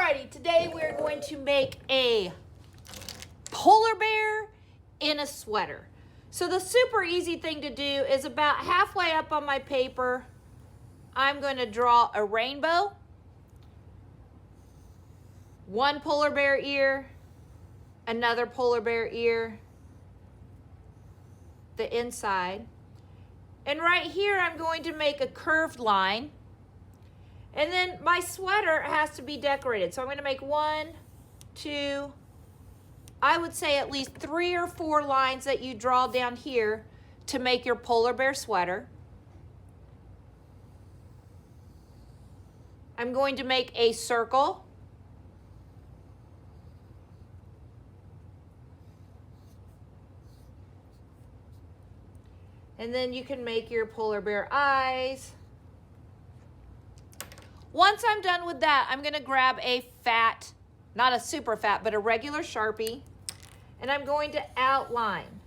Alrighty, today we're going to make a polar bear in a sweater. So the super easy thing to do is about halfway up on my paper, I'm going to draw a rainbow, one polar bear ear, another polar bear ear, the inside. And right here I'm going to make a curved line. And then my sweater has to be decorated. So I'm going to make 1, 2, I would say at least 3 or 4 lines that you draw down here to make your polar bear sweater. I'm going to make a circle. And then you can make your polar bear eyes. Once I'm done with that, I'm going to grab a fat, not a super fat, but a regular Sharpie, and I'm going to outline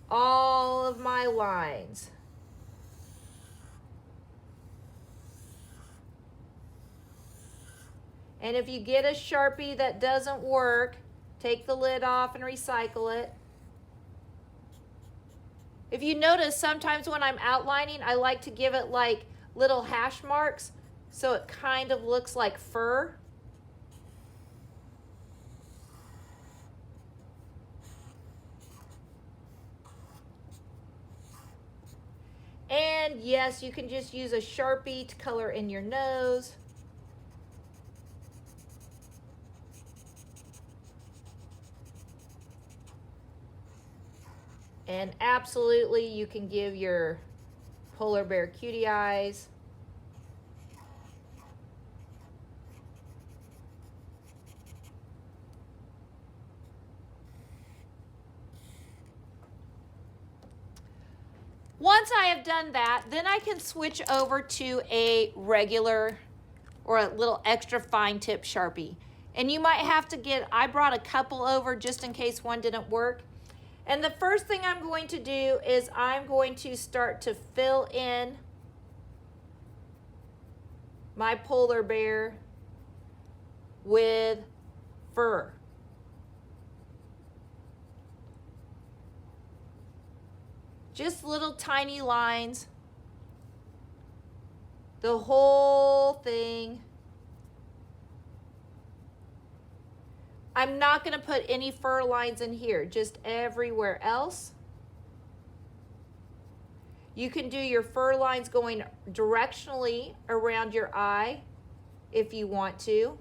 all of my lines. And if you get a Sharpie that doesn't work, take the lid off and recycle it. If you notice, sometimes when I'm outlining, I like to give it like little hash marks so it kind of looks like fur. And yes, you can just use a Sharpie to color in your nose. And absolutely, you can give your polar bear cutie eyes. Once I have done that, then I can switch over to a regular or a little extra fine tip Sharpie. And you might have to get, I brought a couple over just in case one didn't work. And the first thing I'm going to do is I'm going to start to fill in my polar bear with fur. Just little tiny lines. The whole thing. I'm not going to put any fur lines in here, just everywhere else. You can do your fur lines going directionally around your eye if you want to.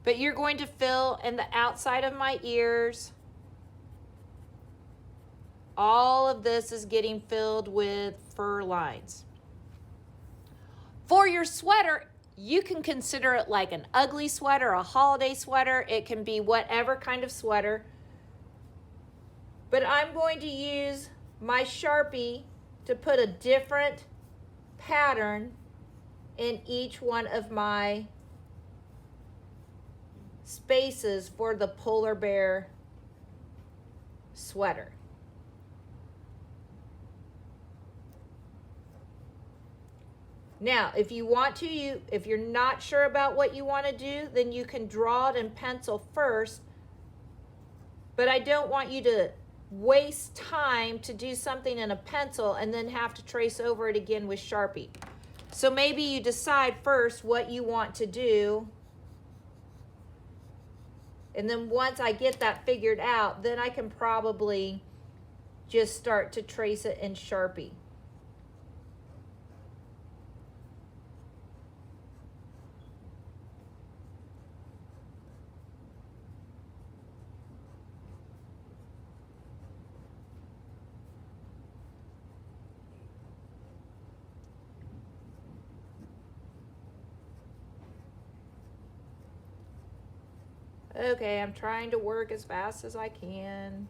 But you're going to fill in the outside of my ears. All of this is getting filled with fur lines. For your sweater, you can consider it like an ugly sweater, a holiday sweater. It can be whatever kind of sweater. But I'm going to use my Sharpie to put a different pattern in each one of my spaces for the polar bear sweater. Now, if you want to, if you're not sure about what you want to do, then you can draw it in pencil first. But I don't want you to waste time to do something in a pencil and then have to trace over it again with Sharpie. So maybe you decide first what you want to do. And then once I get that figured out, then I can probably just start to trace it in Sharpie. Okay, I'm trying to work as fast as I can.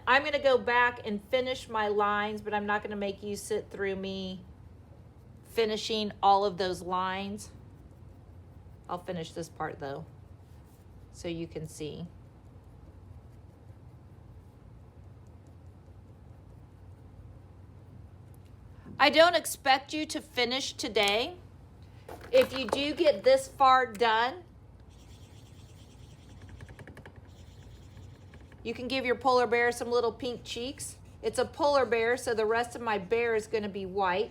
I'm going to go back and finish my lines, but I'm not going to make you sit through me finishing all of those lines. I'll finish this part though, so you can see. I don't expect you to finish today. If you do get this far done, you can give your polar bear some little pink cheeks. It's a polar bear, so the rest of my bear is going to be white.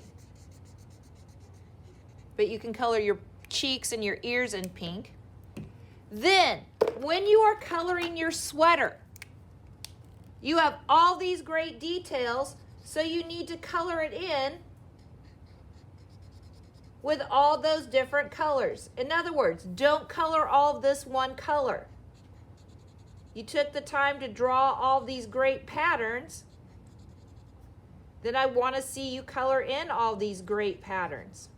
But you can color your cheeks and your ears in pink. Then, when you are coloring your sweater, you have all these great details, so you need to color it in with all those different colors. In other words, don't color all of this one color. You took the time to draw all these great patterns, then I want to see you color in all these great patterns.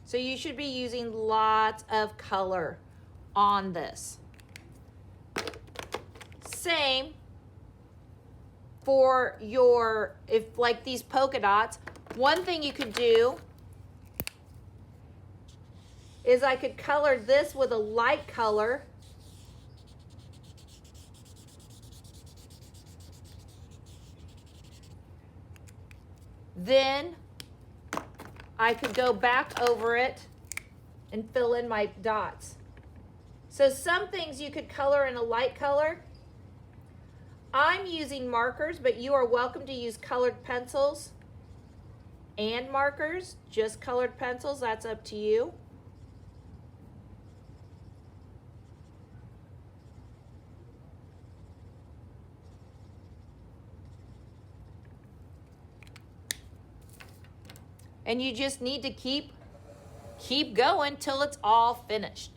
So you should be using lots of color on this. Same for your, if like these polka dots, one thing you could do is I could color this with a light color. Then I could go back over it and fill in my dots. So some things you could color in a light color. I'm using markers, but you are welcome to use colored pencils and markers. Just colored pencils, that's up to you. And you just need to keep going till it's all finished.